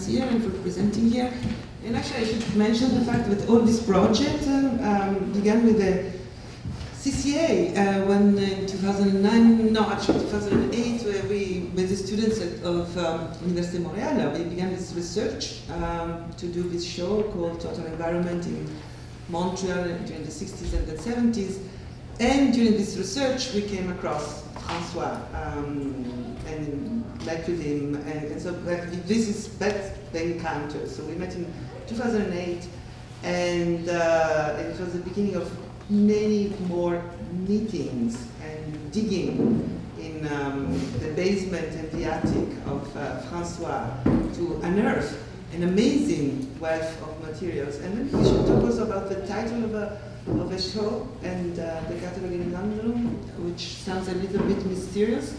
us here and for presenting here. And actually, I should mention the fact that all this project began with the CCA when in 2009, no, actually 2008, where we, with the students of Université de Montréal, we began this research to do this show called Total Environment in Montreal during the 60s and the 70s. And during this research, we came across François and met with him. And so that's the encounter. So we met in 2008, and it was the beginning of many more meetings and digging in the basement and the attic of François to unearth an amazing wealth of materials. And then we should talk also about the title of a show and the Cataloging, which sounds a little bit mysterious.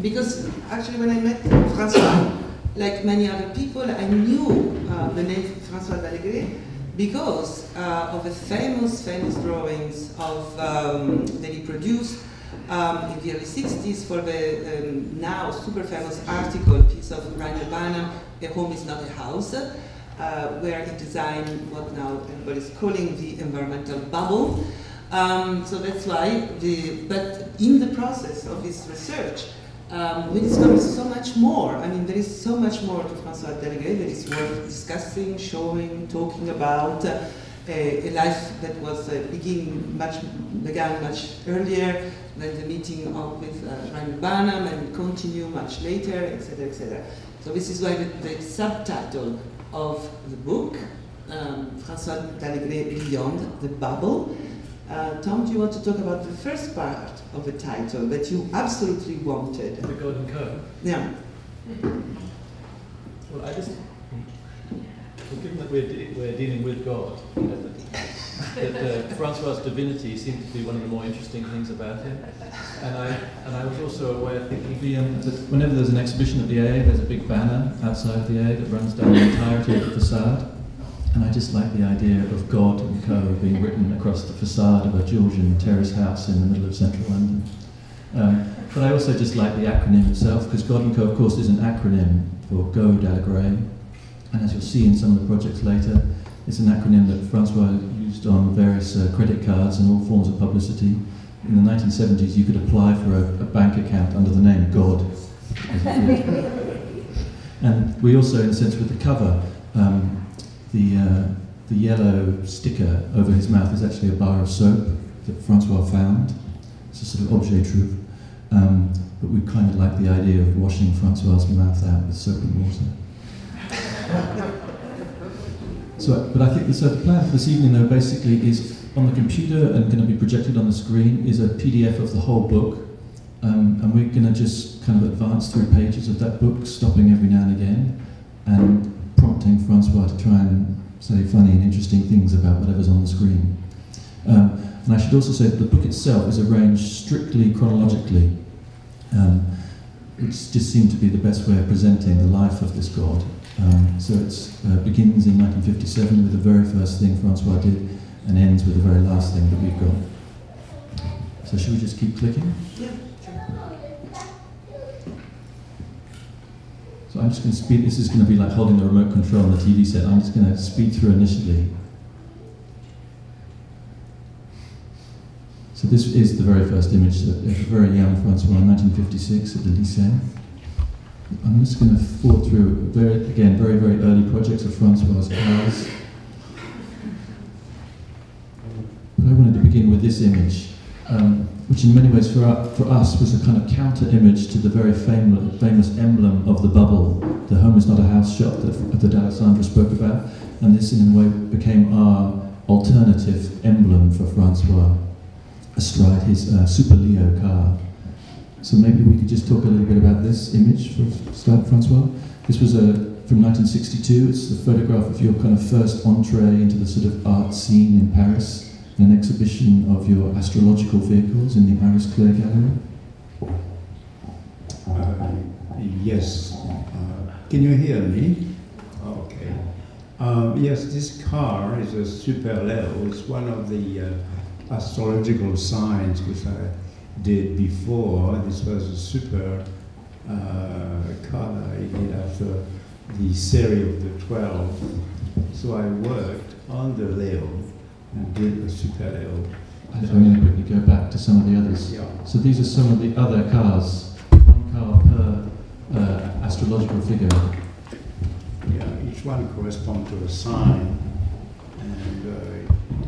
Because actually when I met François, like many other people, I knew the name François Dallegret because of the famous drawings of that he produced in the early 60s for the now super famous article piece of Rainer Banham, A Home is Not a House, where he designed what now everybody is calling the environmental bubble. So that's why, but in the process of this research, we discovered so much more. I mean, there is so much more to François Dallegret that is worth discussing, showing, talking about. A life that was began much earlier than the meeting with Rainer Banham and continue much later, etc., etc. So this is why the subtitle of the book, François Dallegret Beyond the Bubble. Tom, do you want to talk about the first part of the title that you absolutely wanted? The Golden Code? Yeah. Well, given that we're dealing with God, that Francois' divinity seemed to be one of the more interesting things about him. And I was also aware, thinking that whenever there's an exhibition at the AA, there's a big banner outside the AA that runs down the entirety of the facade. And I just like the idea of God and Co. being written across the facade of a Georgian terrace house in the middle of central London. But I also just like the acronym itself, because God and Co, of course, is an acronym for Go Dallegret. And as you'll see in some of the projects later, it's an acronym that François used on various credit cards and all forms of publicity. In the 1970s, you could apply for a bank account under the name God. And we also, in a sense, with the cover, the yellow sticker over his mouth is actually a bar of soap that François found. It's a sort of objet troupe. But we kind of like the idea of washing François' mouth out with soap and water. But I think the plan for this evening, though, basically is on the computer and going to be projected on the screen is a PDF of the whole book. And we're going to just kind of advance through pages of that book, stopping every now and again, and prompting François to try and say funny and interesting things about whatever's on the screen. And I should also say that the book itself is arranged strictly chronologically, which just seemed to be the best way of presenting the life of this god. So it begins in 1957 with the very first thing François did, and ends with the very last thing that we've got. So should we just keep clicking? Yeah, sure. So I'm just going to speed, this is going to be like holding the remote control on the TV set. I'm just going to speed through initially. So this is the very first image of a very young François in 1956 at the Lycée. I'm just going to forward through, very, very early projects of François' cars. But I wanted to begin with this image, which in many ways for us was a kind of counter image to the very famous emblem of the bubble. The Home is Not a House shot that Alessandra spoke about, and this in a way became our alternative emblem for François astride his Super Leo car. So maybe we could just talk a little bit about this image for start, François. This was from 1962. It's the photograph of your kind of first entree into the sort of art scene in Paris, an exhibition of your astrological vehicles in the Iris Clare Gallery. Yes. Can you hear me? Okay. Yes, this car is a Super Leo. It's one of the astrological signs which I did before. This was a super color in the series of the 12. So I worked on the Leo and did a Super Leo. I'm going to quickly go back to some of the others. Yeah. So these are some of the other cars. One car per astrological figure. Yeah, each one corresponds to a sign, and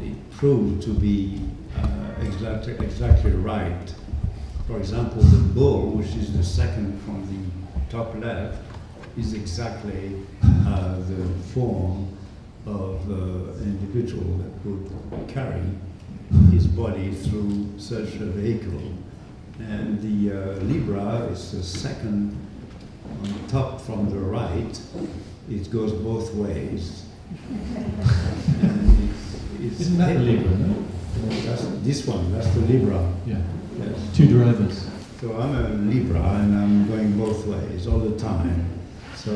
it proved to be exactly right. For example, the bull, which is the second from the top left, is exactly the form of an individual that would carry his body through such a vehicle. And the Libra is the second on top from the right. It goes both ways. And Isn't that the Libra, no? That's this one, that's the Libra. Yeah. Yes. Two drivers. So I'm a Libra and I'm going both ways all the time. So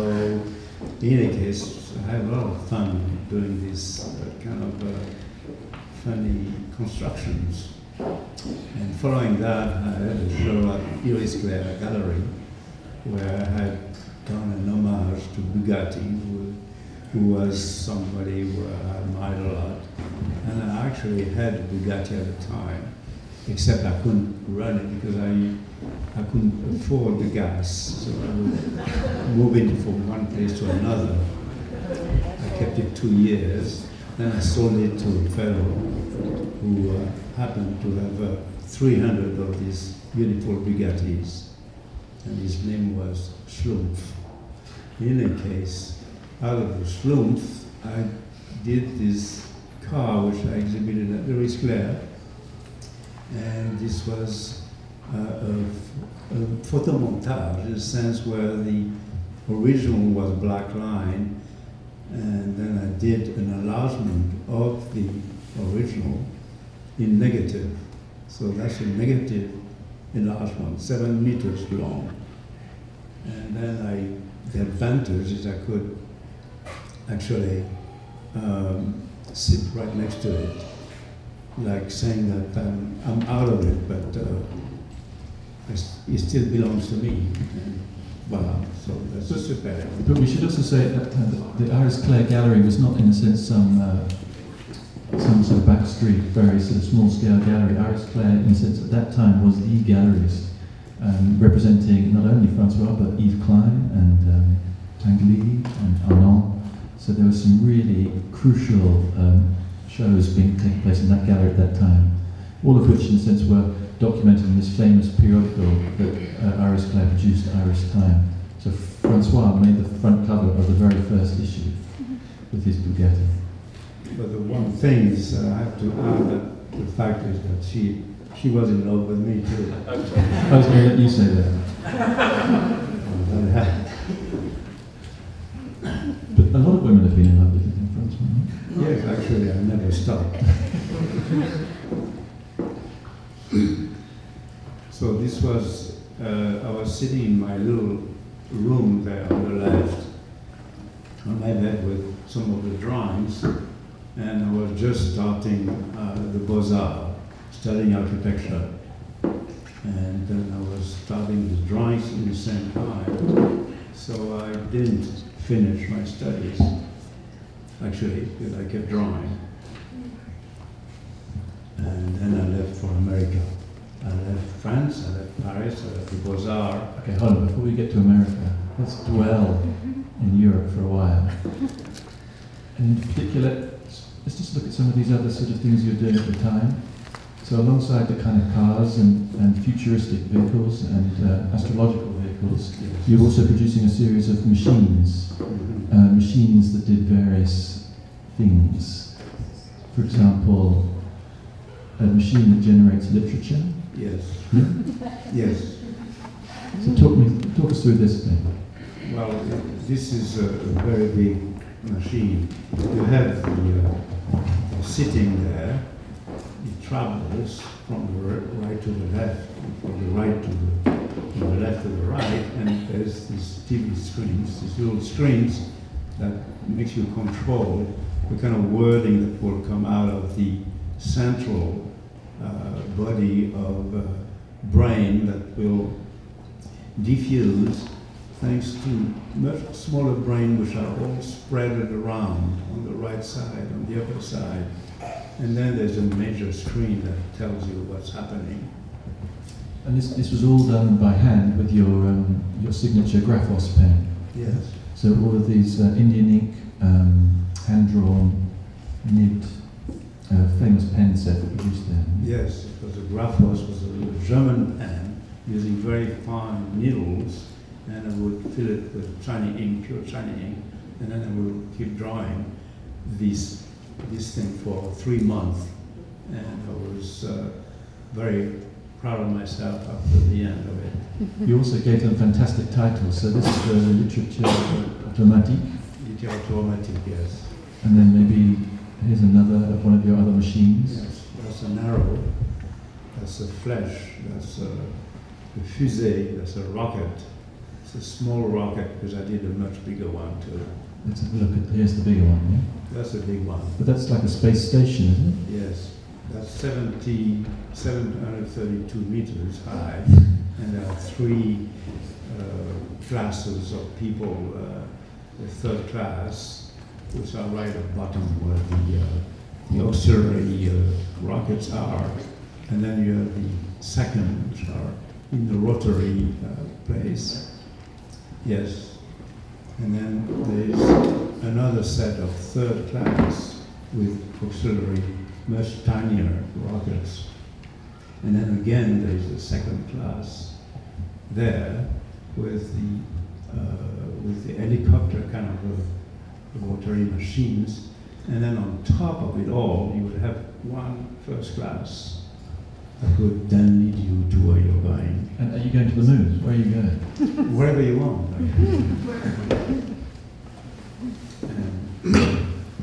in any case, I have a lot of fun doing this kind of funny constructions. And following that, I had a show at Iris Clare Gallery where I had done an homage to Bugatti, who was somebody who I admired a lot. And I actually had a Bugatti at the time, except I couldn't run it because I couldn't afford the gas. So I would move it from one place to another. I kept it 2 years. Then I sold it to a fellow who happened to have 300 of these beautiful Bugattis. And his name was Schlumpf. In any case, out of the Schlumpf, I did this car which I exhibited at the Iris Clare. And this was a photomontage in a sense where the original was black line, and then I did an enlargement of the original in negative. So that's a negative enlargement, 7 meters long. And then the advantage is I could actually sit right next to it, like saying that I'm out of it, but it still belongs to me. And voilà, so that's a super. But we should also say that the Iris Clare Gallery was not, in a sense, some sort of backstreet, very sort of small-scale gallery. Iris Clare, in a sense, at that time was the galleryist, representing not only Francois but Yves Klein and Tinguely and Arnaud. So there were some really crucial shows being taking place in that gallery at that time, all of which, in a sense, were documented in this famous periodical that Iris Clare produced, Iris Time. So Francois made the front cover of the very first issue with his Bugatti. But the one thing is, I have to add that the fact is that she was in love with me too. I was going to let you say that. But a lot of women have been in love with you, Francois. Yes, actually, I never stopped. So this was, I was sitting in my little room there on the left, on my bed with some of the drawings, and I was just starting the Beaux-Arts, studying architecture. And then I was starting the drawings at the same time. So I didn't finish my studies, actually, because I kept drawing. And then I left for America. I left France, I left Paris, I left the Beaux-Arts. Okay, hold on, before we get to America, let's dwell in Europe for a while. And in particular, let's just look at some of these other sort of things you were doing at the time. So alongside the kind of cars and futuristic vehicles and astrological vehicles, you're also producing a series of machines, machines that did various things. For example, a machine that generates literature. Yes. Yes. So talk us through this thing. Well, this is a very big machine. You have the sitting there. It travels from the right to the left, from the right to the left to the right, and there's these TV screens, these little screens that makes you control the kind of wording that will come out of the central body of brain that will diffuse thanks to much smaller brain which are all spread around on the right side, on the upper side. And then there's a major screen that tells you what's happening. And this was all done by hand with your signature Graphos pen. Yes. So all of these Indian ink, hand-drawn, nibbed, famous pen set that was used there. Yes, because the Graphos was a German pen using very fine needles, and I would fill it with Chinese ink, pure Chinese ink, and then I would keep drawing this thing for 3 months, and I was very proud of myself after the end of it. You also gave them fantastic titles. So this is the literature automatique. Literature automatique, yes. And then maybe here's another of one of your other machines. Yes, that's an arrow, that's a flèche, that's a fusée, that's a rocket. It's a small rocket because I did a much bigger one too. Let's have a look at, here's the bigger one, yeah? That's a big one. But that's like a space station, isn't it? Yes, that's 732 meters high, and there are 3 classes of people. The third class, which are right at the bottom where the auxiliary rockets are, and then you have the second, which are in the rotary place. Yes, and then there's another set of third class with auxiliary, much tinier rockets. And then again, there's a second class there with the helicopter kind of rotary machines. And then on top of it all, you would have one first class that would then lead you to where you're going. And are you going to the moon? Where are you going? Wherever you want.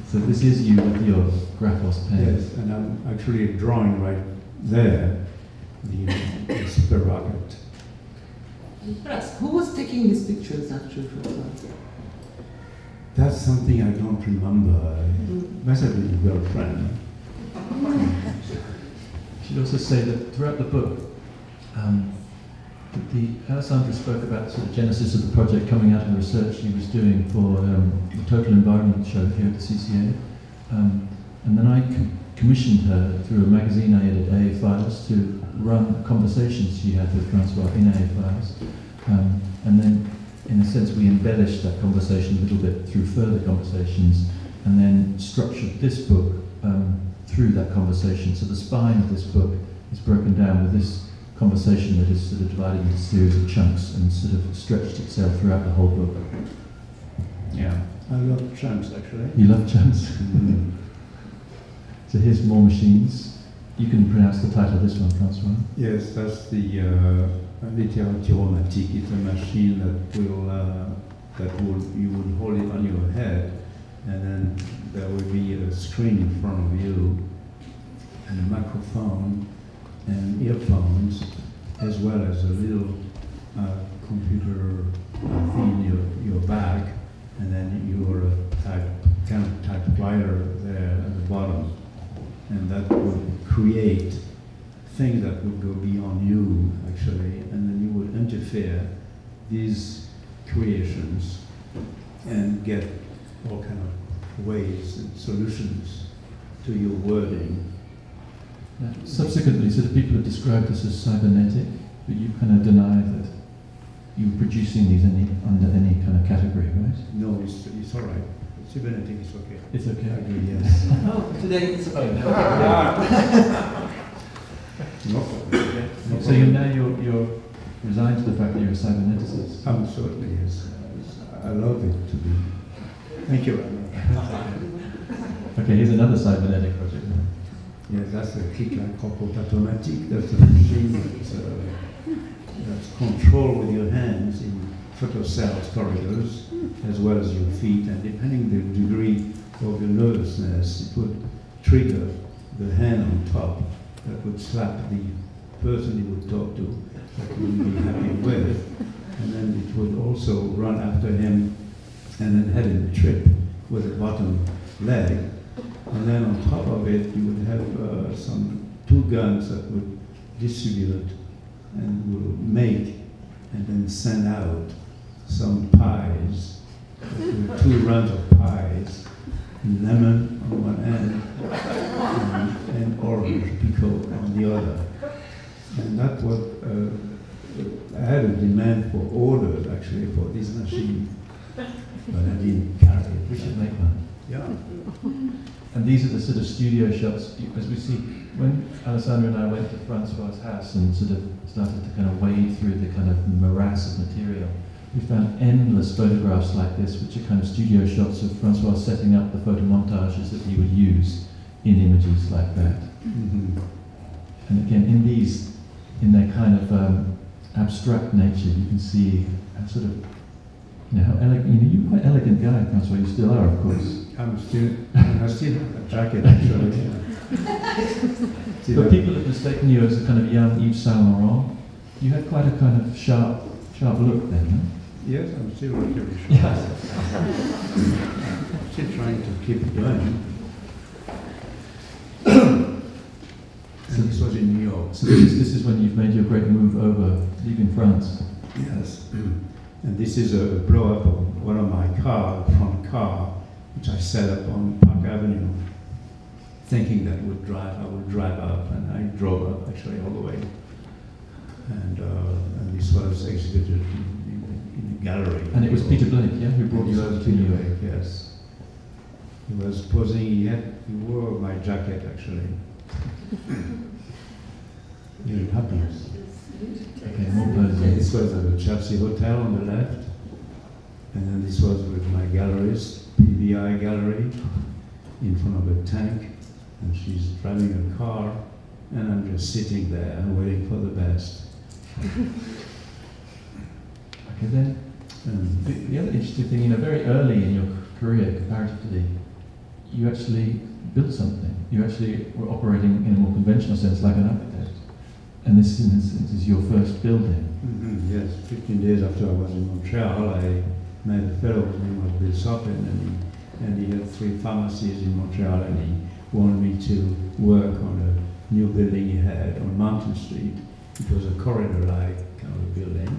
So this is you with your Graphos pen. Yes, and I'm actually drawing right there the super rocket. Who was taking these pictures actually for us? That's something I don't remember. It must have been a girlfriend. I should also say that throughout the book, Alessandra spoke about the sort of genesis of the project coming out of the research she was doing for the Total Environment show here at the CCA. And then I commissioned her through a magazine I edit, AA Files, to run conversations she had with François in AA Files. And then, in a sense, we embellished that conversation a little bit through further conversations, and then structured this book through that conversation. So the spine of this book is broken down with this conversation that is sort of divided into a series of chunks and sort of stretched itself throughout the whole book. Yeah. I love chunks, actually. You love chunks? Mm-hmm. So here's more machines. You can pronounce the title of this one, François. Yes, that's the literature automatique. It's a machine you would hold it on your head, and then there will be a screen in front of you, and a microphone, and earphones, as well as a little computer thing in your bag, and then your kind of typewriter there at the bottom. And that would create things that would go beyond you, actually, and then you would interfere these creations and get all kind of ways and solutions to your wording. Yeah. Subsequently, sort of people have described this as cybernetic, but you kind of deny that you're producing these under any kind of category, right? No, it's all right. Cybernetic is okay. It's okay. I agree, yes. Oh, today it's okay. No problem. No So you're resigned to the fact that you're a cyberneticist? Absolutely, yes. I love it to be. Thank you very much. Okay, here's another cybernetic project. Yes, that's a click-like corporate automatique. That's a machine that's controlled with your hands in photocells corridors, as well as your feet, and depending the degree of your nervousness, it would trigger the hand on top that would slap the person you would talk to that you wouldn't be happy with, and then it would also run after him and then head him trip with the bottom leg, and then on top of it you would have some 2 guns that would distribute and will make and then send out some pies, two runs of pies, lemon on one end and orange pickle on the other. And that was, I had a demand for orders actually for this machine, but I didn't carry it. We should make one. Yeah. And these are the sort of studio shots, as we see, when Alessandra and I went to Francois' house and sort of started to kind of wade through the kind of morass of material, we found endless photographs like this, which are kind of studio shots of Francois setting up the photo montages that he would use in images like that. Mm-hmm. And again, in these, in their kind of abstract nature, you can see how sort of, you know, how elegant, you're quite elegant guy, Francois, you still are, of course. I still have a jacket actually. Yeah. But people have mistaken you as a kind of young Yves Saint Laurent. You had quite a kind of sharp look then, no? Yes, I'm still really sure. Yeah. I'm still trying to keep going. So this was in New York. So this is when you've made your great move over, leaving France. Yes. And this is a blow-up of one of my front car, which I set up on Park Avenue, thinking that I would drive up, and I drove up actually all the way. And this was exhibited in a gallery. And it was Peter Blake, yeah, who brought you over to New York. Blake, yes. He was posing. He wore my jacket actually. Really happy. Okay, more poses. This was at the Chelsea Hotel on the left, and then this was with my gallerist, PVI gallery, in front of a tank, and she's driving a car, and I'm just sitting there and waiting for the best. Okay, then the other interesting thing, you know, very early in your career, comparatively, you actually built something. You actually were operating in a more conventional sense, like an architect. And this, in a sense, is your first building. Mm-hmm, yes, 15 days after I was in Montreal, I met a fellow whose name was Bill Soppin, and he had 3 pharmacies in Montreal, and he wanted me to work on a new building he had on Mountain Street. It was a corridor-like kind of a building,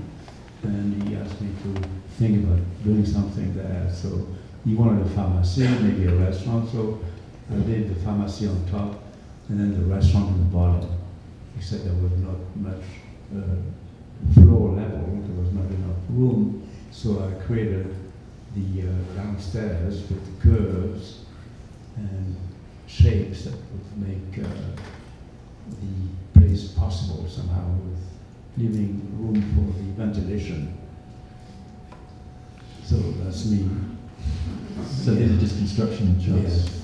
and he asked me to think about doing something there. So he wanted a pharmacy, maybe a restaurant, so I did the pharmacy on top, and then the restaurant on the bottom. Except there was not much floor level, there was not enough room, so I created the downstairs with curves and shapes that would make the place possible somehow, with leaving room for the ventilation. So that's me. So these are just construction shots. Yes.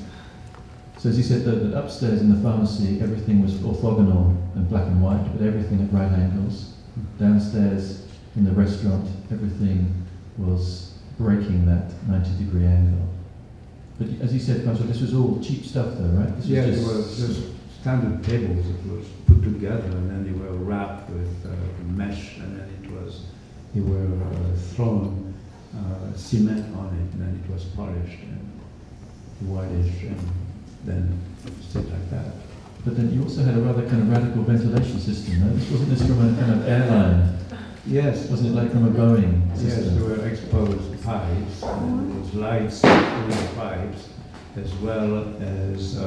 So as you said, that upstairs in the pharmacy, everything was orthogonal and black and white, but everything at right angles. Downstairs in the restaurant, everything was breaking that 90-degree angle. But as you said, François, this was all cheap stuff though, right? This Yeah, was it was just standard tables that was put together, and then they were wrapped with mesh, and then they were thrown cement on it, and then it was polished and whitish, and then stayed like that. But then you also had a rather kind of radical ventilation system, no? Wasn't this from a kind of airline? Yes. Wasn't it like from a Boeing system? Yes, there were exposed pipes, and there was lights through the pipes, as well as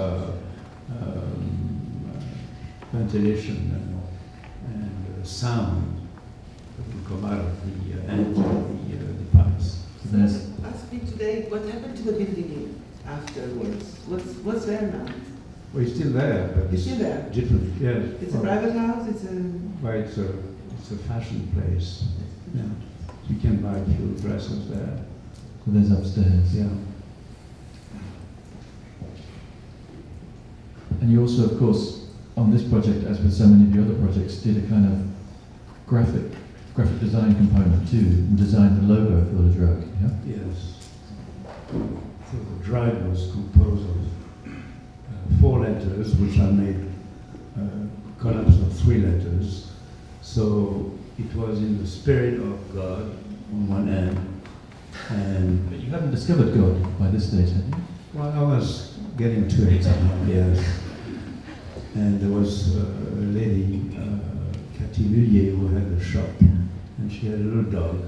ventilation and sound that would come out of the ends of the pipes. So there's Ask me today, what happened to the building afterwards? What's there now? Well, it's still there, but It's still there? different. Yes. It's a private house, it's a... Well, it's a fashion place. Yeah. You can buy a few dresses there. So there's upstairs. Yeah. And you also, of course, on this project, as with so many of your other projects, did a kind of graphic design component too, and designed the logo for the drug. Yeah? Yes. So the drug was composed of 4 letters, which I made columns of 3 letters. So it was in the spirit of God on one end, and But you haven't discovered God by this stage, have you? well, I was getting to it somehow, yes. And there was a lady, Cathy Lullier, who had a shop, and she had a little dog.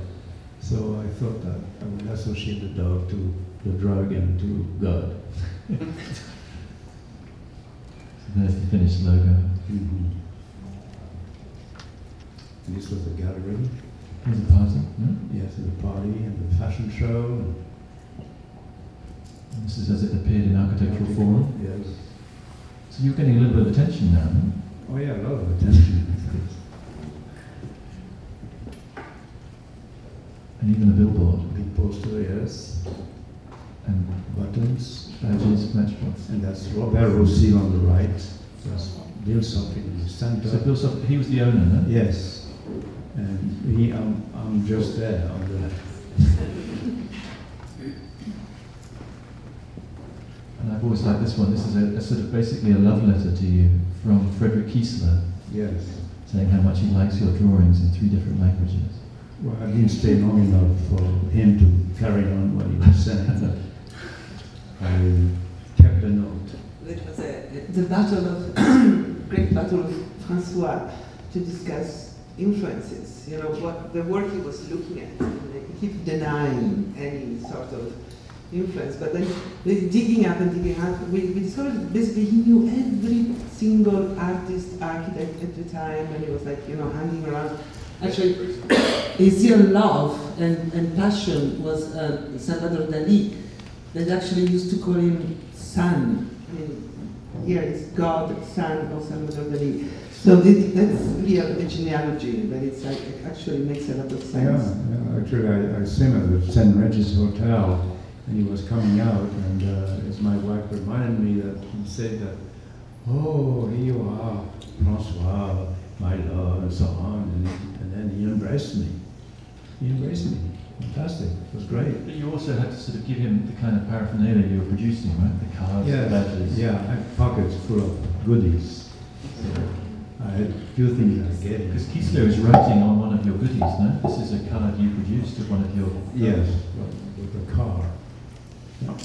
So I thought that I would associate the dog to the drug and to God. So there's the finished logo. Mm-hmm. And this was the gallery. Here's the party, no? Yes, the party and the fashion show. And this is as it appeared in Architectural Forum. Yes. So you're getting a little bit of attention now, no? Oh yeah, a lot of attention. And even a billboard. Big poster, yes. And Buttons. badges, matchbox. And that's Robert Rossi on the right. That's Bill Sopp in the center. So Bill Sopp, he was the owner, no? Yes. And he, I'm just there on the left. And I've always liked this one. This is a sort of basically a love letter to you from Frederick Kiesler, Yes. saying how much he likes your drawings in 3 different languages. Well, I didn't stay long enough for him to carry on what he was saying, but I kept the note. It was the battle of, great battle of François to discuss influences, you know, what the work he was looking at. And he kept denying any sort of influence, but then with digging up, we discovered basically he knew every single artist, architect at the time, and he was like, you know, hanging around. Actually, his real love and passion was Salvador Dali. They actually used to call him son. I mean, here is God, son of Salvador Dali. So that's real genealogy, but it's like, it actually makes a lot of sense. Yeah, actually I seen him at the St. Regis Hotel, and he was coming out, and as my wife reminded me that he said that, oh, here you are, François, my love, and so on, and then he embraced me. He embraced me. Fantastic. It was great. But you also had to sort of give him the kind of paraphernalia you were producing, right? The cards, the badges. Yeah, I had pockets full of goodies. So I had a few things I gave him. Because Kiesler is writing on one of your goodies, no? This is a card you produced of one of your... Yes, with the car. Yeah.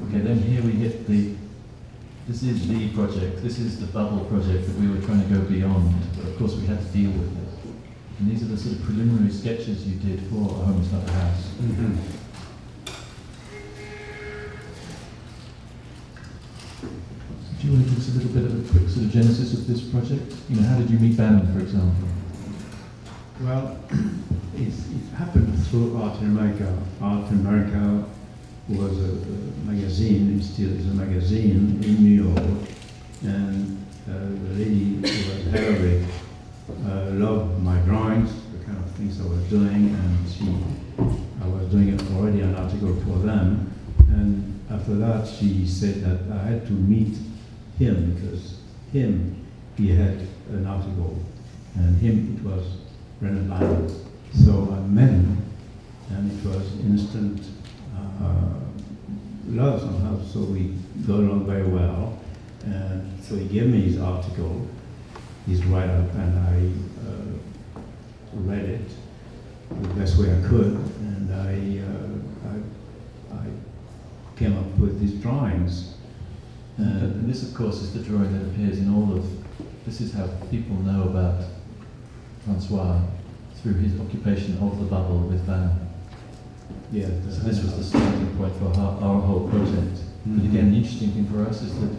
Okay, then here we hit the... This is the project. This is the bubble project that we were trying to go beyond. But of course we had to deal with it. And these are the sort of preliminary sketches you did for A Home Is Not a House. Mm-hmm. Do you want to give us a little bit of a quick sort of genesis of this project? You know, how did you meet Bannon, for example? Well, it happened through Art in America. Art in America was a magazine, it still is a magazine in New York, and the lady who was head of it loved my drawings, the kind of things I was doing, and I was doing already an article for them, and after that she said that I had to meet him, because he had an article, and it was Brennan Bannon. So I met him, and it was instant love somehow, so we got along very well. And so he gave me his article, his write-up, and I read it the best way I could, and I came up with these drawings. And this, of course, is the drawing that appears in all of... This is how people know about François, through his occupation of the bubble with Bannon. Yeah. So this was the starting point for our whole project. Mm-hmm. But again, the interesting thing for us is that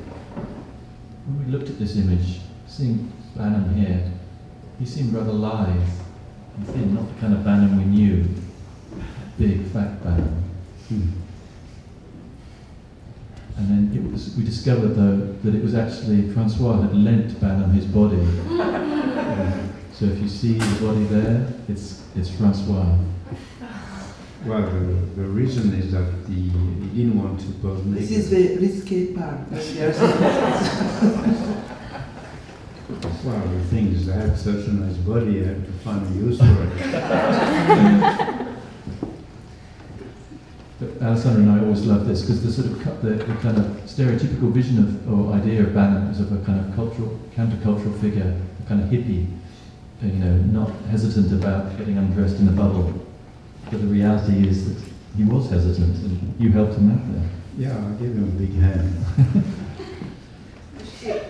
when we looked at this image, seeing Bannon here, he seemed rather lithe and thin, not the kind of Bannon we knew, big, fat Bannon. Mm. And then we discovered, though, that it was actually François had lent Bannon his body. So if you see the body there, it's François. Well, the reason is that he didn't want to pose naked. This is the risque part. Well, the thing is, I had such a nice body, I had to find a use for it. But Alessandra and I always love this because the sort of the kind of stereotypical vision of or idea of Bannon is of a kind of countercultural figure, a kind of hippie, you know, not hesitant about getting undressed in a bubble. But the reality is that he was hesitant, and you helped him out there. Yeah, I gave him a big hand.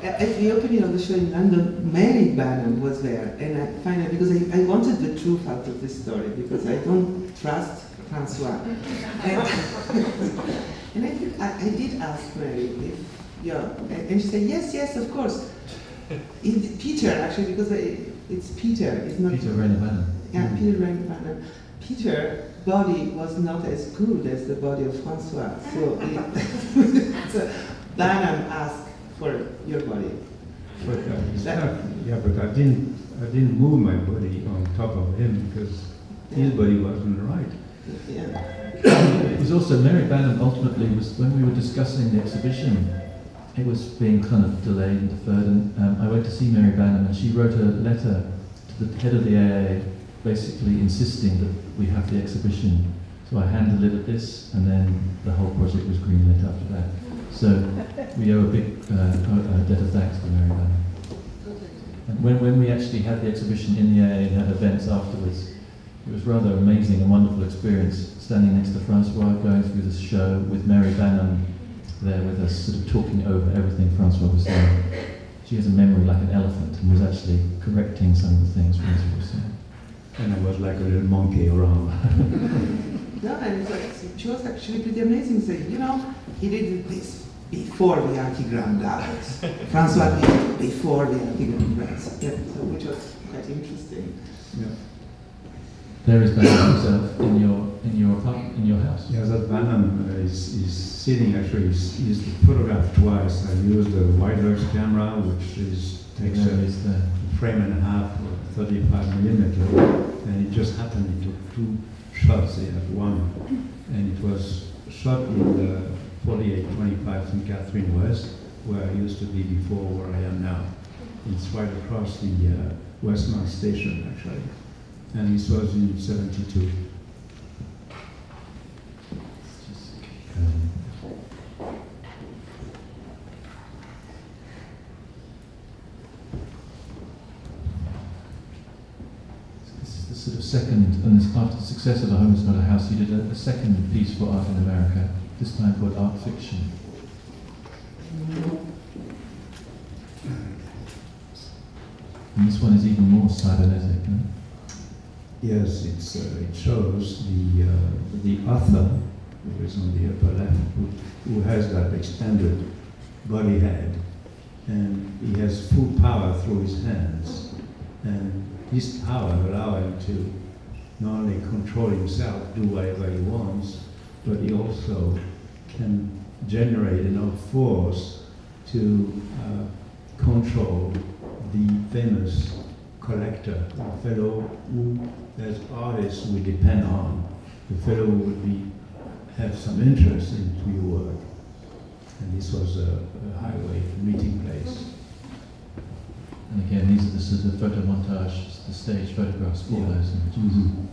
at the opening of the show in London, Mary Banham was there, and I finally, because I wanted the truth out of this story, because I don't trust François. And I did ask Mary if, and she said, yes, of course. Peter, actually, because it's Peter, it's not... Peter Rainer Banham. Yeah, Peter Rainer Banham. Peter's body was not as good as the body of François, so Banham asked for your body. But but I didn't move my body on top of him because his body wasn't right. Yeah. It was also Mary Banham ultimately was when we were discussing the exhibition. It was being kind of delayed and deferred, and I went to see Mary Banham, and she wrote a letter to the head of the AA, basically insisting that we have the exhibition. So I hand-delivered this, and then the whole project was greenlit after that. So we owe a big debt of thanks to Mary Banham. And when we actually had the exhibition in the AA and had events afterwards, it was rather amazing and wonderful experience standing next to François, going through this show with Mary Banham there with us, sort of talking over everything François was saying. She has a memory like an elephant and was actually correcting some of the things François was saying. And I was like a little monkey around. Yeah, and she was actually pretty amazing, saying, he did this before the anti-gram diets. François did it before the anti-gram diets, yeah, so which was quite interesting. Yeah. There is Banham himself in your apartment, in your house. Yeah, that Banham is sitting. Actually, he's photographed twice. I used a wide lens camera, which takes a frame and a half, or 35mm, and it just happened. It took 2 shots at one, and it was shot in the 4825 St. Catherine West, where I used to be before, where I am now. It's right across the Westmount Station, actually. And this was in 72. This is the sort of second, and after the success of A Home Is Not a House, you did a second piece for Art in America, this time called Art Fiction. And this one is even more cybernetic, no? Yes, it shows the author, who is on the upper left, who has that extended body head, and he has full power through his hands, and this power allows him to not only control himself, do whatever he wants, but he also can generate enough force to control the famous collector, the fellow who, as artists, we depend on, the fellow who would have some interest into your work. And this was a highway meeting place. And again, these are the sort of photo montage, the stage photographs for those images. Mm-hmm.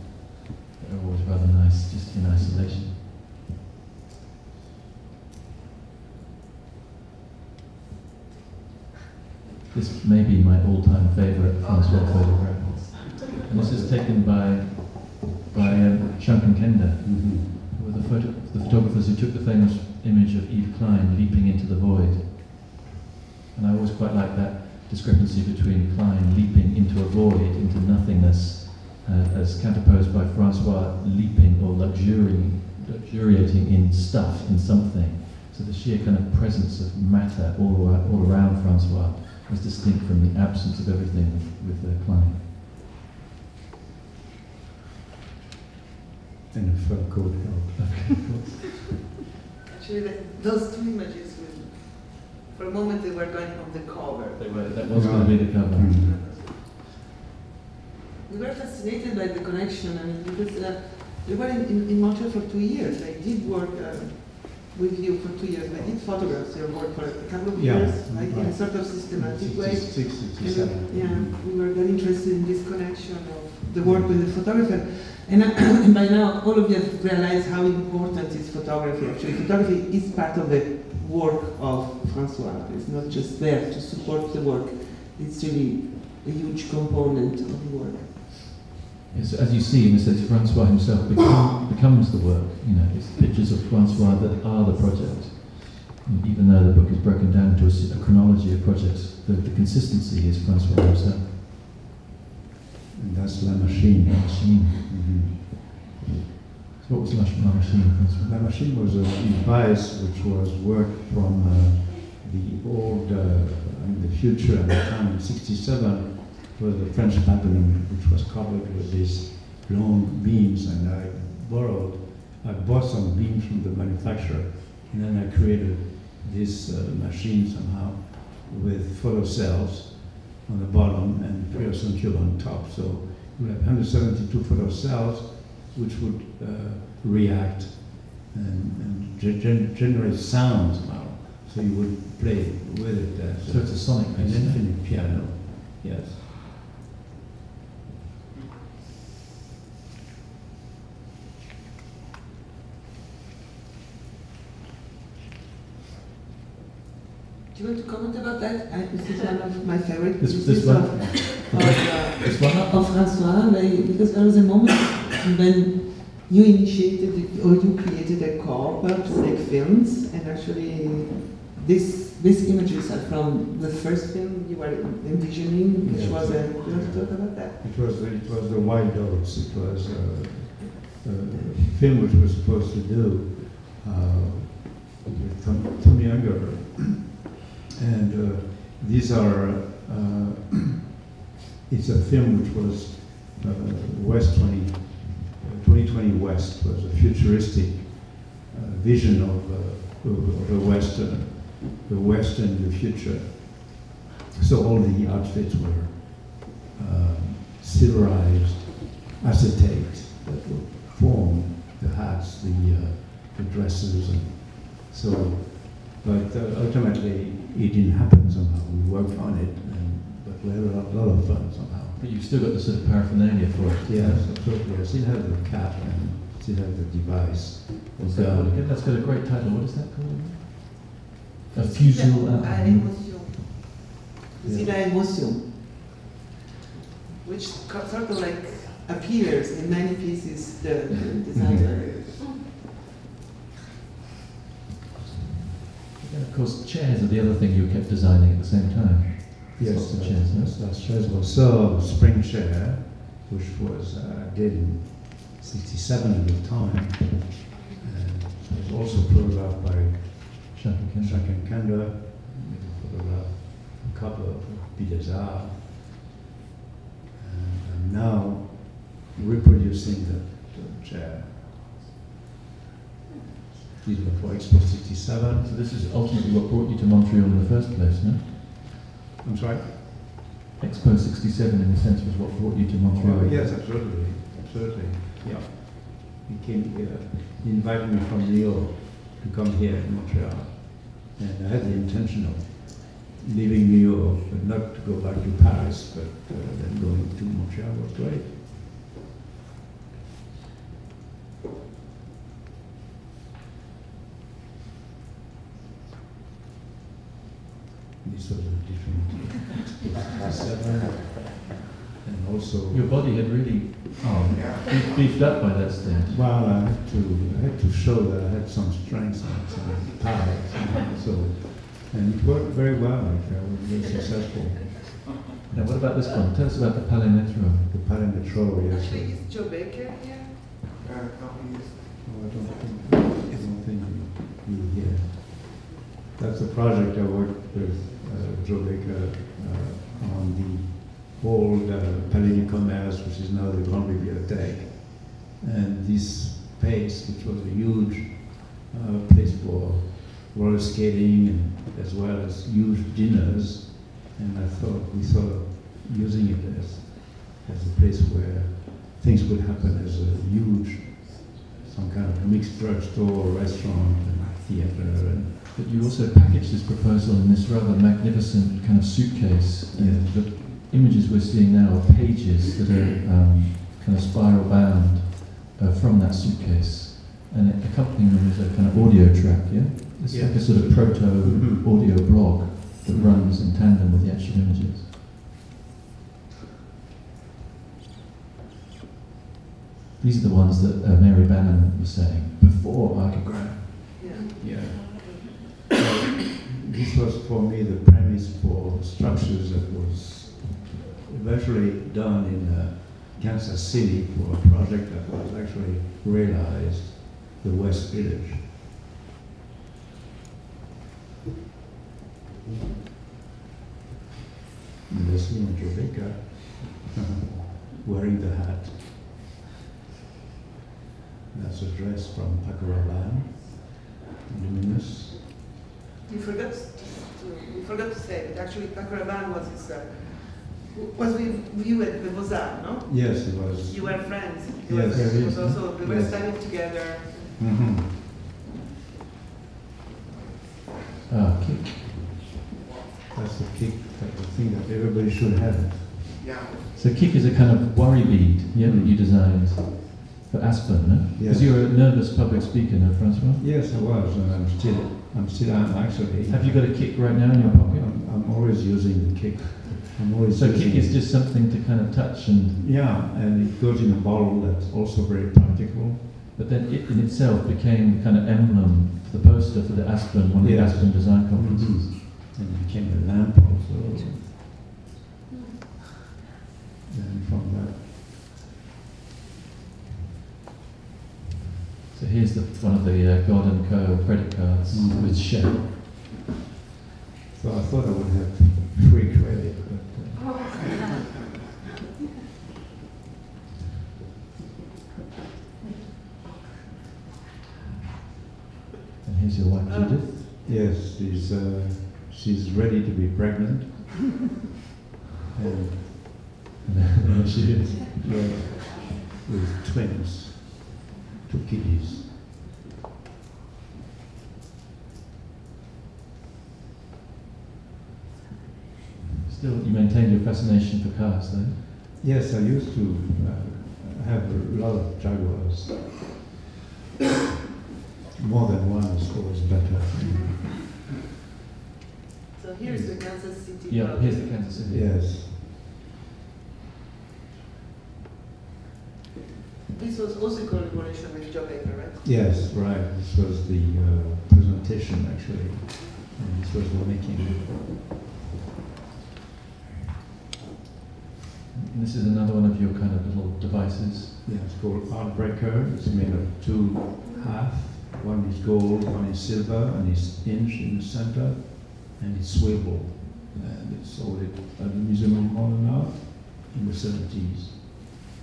They're always rather nice, just in isolation. This may be my all-time favourite François photograph. And this is taken by Shankan Kenda, who were the photographers who took the famous image of Eve Klein leaping into the void. And I always quite like that discrepancy between Klein leaping into a void, into nothingness, as counterposed by François leaping or luxuriating in stuff, in something. So the sheer kind of presence of matter all around François was distinct from the absence of everything with Klein. And a fur coat helped. Actually, those 2 images, for a moment they were going on the cover. That was going to be the cover. Mm-hmm. We were fascinated by the connection, because we were in Montreal for 2 years. I did work with you for 2 years. I did photographs your work for a couple of years, like in a sort of systematic way. 67. Yeah, we were very interested in this connection of the work with the photographer. And by now, all of you have realized how important is photography. Actually, photography is part of the work of François. It's not just there to support the work. It's really a huge component of the work. Yes, as you see, in a sense, François himself becomes the work. It's pictures of François that are the project. And even though the book is broken down into a chronology of projects, the consistency is François himself. And that's La Machine. La Machine. Mm-hmm. So what was La Machine, François? La Machine was a device which was worked from the old, the future at the time in '67 was the French Babylon, which was covered with these long beams, and I bought some beams from the manufacturer, and then I created this machine somehow with photocells on the bottom and fluorescent tube on top. So you have 172 photocells which would react and generate sound somehow. So you would play with it. So it's a sonic an piece, infinite piano, yes. Do you want to comment about that? This is one of my favorite This pieces one? of François, because there was a moment when you initiated or you created a co-op to make films, and actually these images are from the first film you were envisioning, which was a. Do you want to talk about that? It was the White Dogs. It was a film which was supposed to do with Tommy Younger. And these are, it's a film which was West 2020 West, was a futuristic vision of the West and the future. So all the outfits were silverized acetate that would form the hats, the dresses, and so. But ultimately, it didn't happen somehow. We worked on it, but we had a lot of fun somehow. But you've still got the sort of paraphernalia for it. Yes, absolutely. I still have the cap and still have the device. What's that called again? That's got a great title. What is that called? A fusil à l'émotion. Fusil à émotion, which sort of like appears in many pieces. The designer. And of course, chairs are the other thing you kept designing at the same time. Yes, the chairs. That's chairs was so spring chair, which was did in '67 at the time, and it was also photographed by Shaken Kanda, photographed a couple of Bidazar, and now reproducing the chair. These were for Expo '67. So this is ultimately what brought you to Montreal in the first place, no? I'm sorry? Expo '67, in a sense, was what brought you to Montreal. Oh, yes, absolutely. Absolutely. Yeah. He came here. He invited me from New York to come here in Montreal. And I had the intention of leaving New York, but not to go back to Paris, but then going to Montreal was great. This was a different 7, and also Your body had really beefed up by that stage. well, I had to show that I had some strength and some power. So, and it worked very well. Like, I was very successful. Now, what about this one? Tell us about the Palais Metro. The Palais Metro, yes. Actually, is Joe Baker here? Oh, I don't think you here. That's a project I worked with Joe Baker on the old Palais du Commerce, which is now the Grande Bibliothèque. And this space, which was a huge place for roller skating and as well as huge dinners. And we thought of using it as a place where things would happen as a huge, some kind of mixed drugstore, restaurant, and theater. But you also packaged this proposal in this rather magnificent kind of suitcase. And the images we're seeing now are pages that are kind of spiral bound from that suitcase. And accompanying them is a kind of audio track, yeah? It's like a sort of proto-audio blog that runs in tandem with the actual images. These are the ones that Mary Bannon was saying, before archigram. Yeah. Yeah. this was for me the premise for structures that was eventually done in Kansas City for a project that was actually realized, the West Village. Leslie and Rebecca wearing the hat. That's a dress from Paco Rabanne, luminous. You forgot to say that actually Paco Rabanne was with you at the Beaux-Arts, no? Yes, it was. You were friends. Yes, it was also, they were yes. studying together. Mm-hmm. Kick. That's the kick, that's the thing that everybody should have. Yeah. So kick is a kind of worry bead, yeah, that you designed for Aspen, no? Because Yes. you're a nervous public speaker, no, Francois? Yes, I was, and I'm still actually. Have you got a kick right now in your pocket? I'm always using the kick. So kick is just something to kind of touch and... Yeah, and it goes in a bottle that's also very practical. But then it in itself became the kind of emblem, the poster for the Aspen, one of Yes. the Aspen design conferences. Mm-hmm. And it became a lamp also. And from that. So here's one of the God & Co. credit cards with Shell. So I thought I would have free credit, but And here's your wife, Judith. yes, she's ready to be pregnant. And There she is. yeah, with twins, 2 kiddies. Still, you maintain your fascination for cars, though. Yes, I used to have a lot of Jaguars. More than one is always better. So here's the Kansas City. Yeah, project. here's the Kansas City. Yes. This was also in collaboration with Joe Baker, right? Yes, right. This was the presentation actually, and this was the making. And this is another one of your kind of little devices. Yeah, it's called Artbreaker. It's made of 2 halves. One is gold, one is silver, and it's inch in the center, and it's swivel. And it's sold at the Museum of Modern Art in the 70s.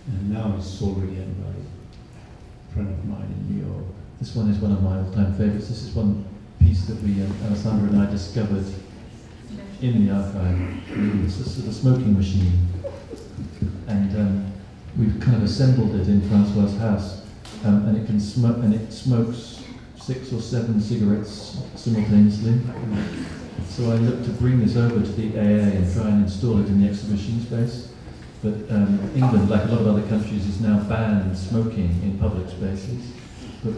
And now it's sold again by a friend of mine in New York. This one is one of my all-time favorites. This is one piece that we, Alessandra and I, discovered in the archive. It's the smoking machine. And we've kind of assembled it in Francois's house. And it can smoke, and it smokes 6 or 7 cigarettes simultaneously. So I looked to bring this over to the AA and try and install it in the exhibition space. But England, like a lot of other countries, is now banned smoking in public spaces. But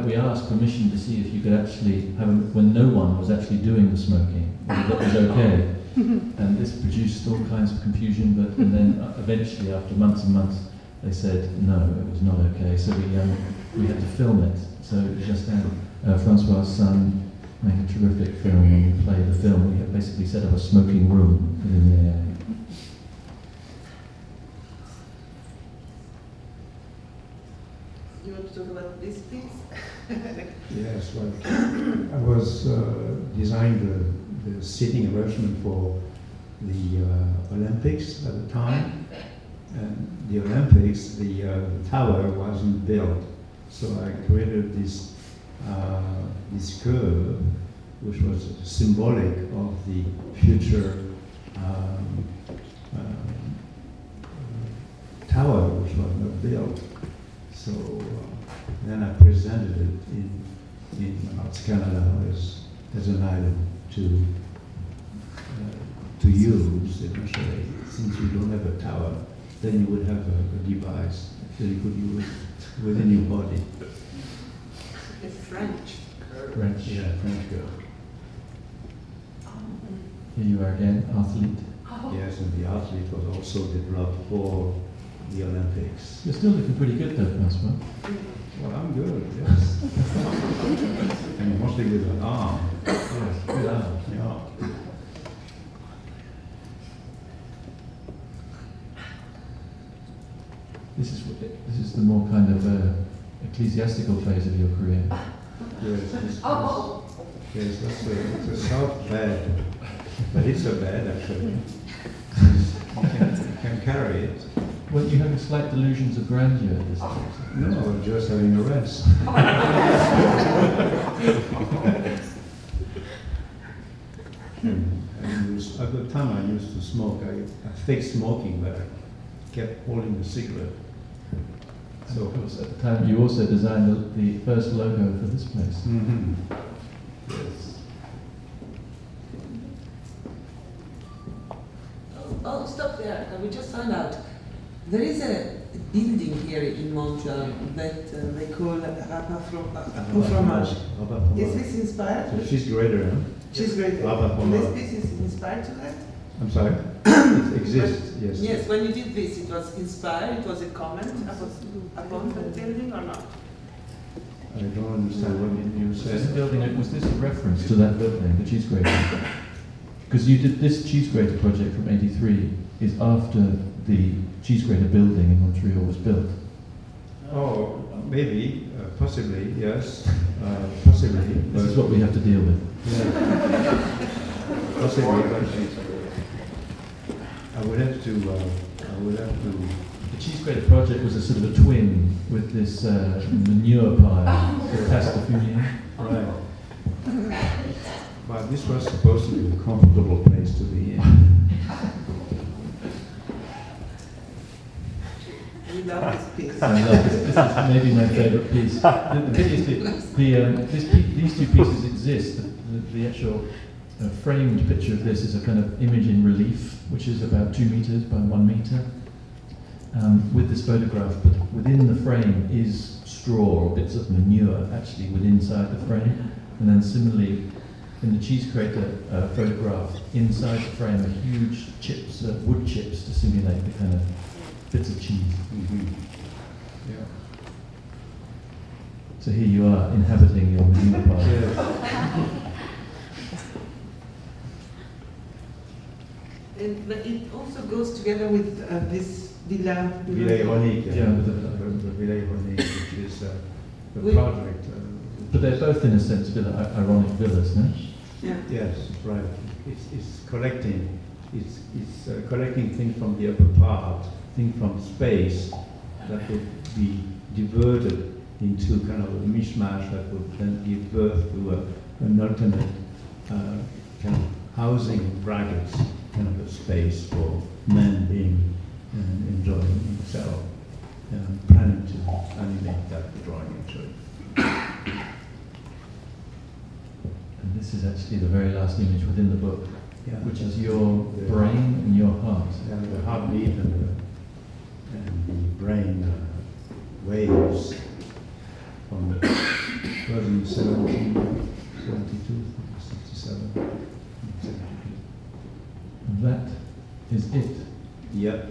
we asked permission to see if you could actually have, when no one was actually doing the smoking, whether that was okay. And this produced all kinds of confusion, and then eventually, after months and months, they said no, it was not okay. So we had to film it. So just now, Francois' son made a terrific film, and we played the film. We had basically set up a smoking room within the AA. You want to talk about this piece? Yes, well, I was designing the seating arrangement for the Olympics at the time. And the Olympics, the tower wasn't built, so I created this curve, which was symbolic of the future tower, which was not built. So then I presented it in Arts Canada as an item to use eventually. Since you don't have a tower, then you would have a device that you could use within your body. It's French. French. Yeah, French girl. Here you are again, athlete. Yes, and the athlete was also developed for the Olympics. You're still looking pretty good though, Francois. Well, I'm good, yes. And mostly with an arm. Yes, good arm. Yeah. ecclesiastical phase of your career. Yes, it's a south bed, but it's a bed actually. You can carry it. Well, you having slight delusions of grandeur at this point? No, just having a rest. At the time I used to smoke. I faked smoking, but I kept holding the cigarette. So, of course, at the time you also designed the first logo for this place. Mm-hmm. Yes. Oh, stop there. We just found out. There is a building here in Montreal that they call Rapin Fromage. Is this inspired? So she's greater, huh? She's greater. Rapin This Fromage. piece is inspired to that? I'm sorry? It exists, yes. Yes, when you did this, it was inspired, it was a comment upon the building or not? I don't understand what you Was this said. building, was this a reference to that building, the cheese grater? Because you did this cheese grater project from '83 is after the cheese grater building in Montreal was built. Oh, maybe, possibly, yes, possibly. This is what we have to deal with. Yeah. Possibly, but I would have to. The cheese grater project was a sort of a twin with this manure pile, the Pasta Fumier. Right. But this was supposed to be a comfortable place to be in. We love this piece. I love this. This is maybe my favourite piece. The thing is, these two pieces exist. The actual framed picture of this is a kind of image in relief, which is about 2 meters by 1 meter, with this photograph. But within the frame is straw or bits of manure actually inside the frame. And then similarly, in the cheese grater photograph, inside the frame are huge chips, wood chips, to simulate the kind of bits of cheese. Mm-hmm. Yeah. So here you are, inhabiting your manure pile. Yeah. But it also goes together with this villa. Villa Ironique, Yeah, with the Villa Ironique, which is the We- project. But they're both, in a sense, ironic villas, no? Yeah. Yes, right. It's collecting. It's collecting things from the upper part, things from space that would be diverted into kind of a mishmash that would then give birth to an alternate kind of housing brackets, kind of a space for men being enjoying himself. And I'm planning to animate that drawing actually. And this is actually the very last image within the book, Yeah, which is your brain and your heart. And the heartbeat and the brain waves from 1772, 67, 72. And that is it. Yep.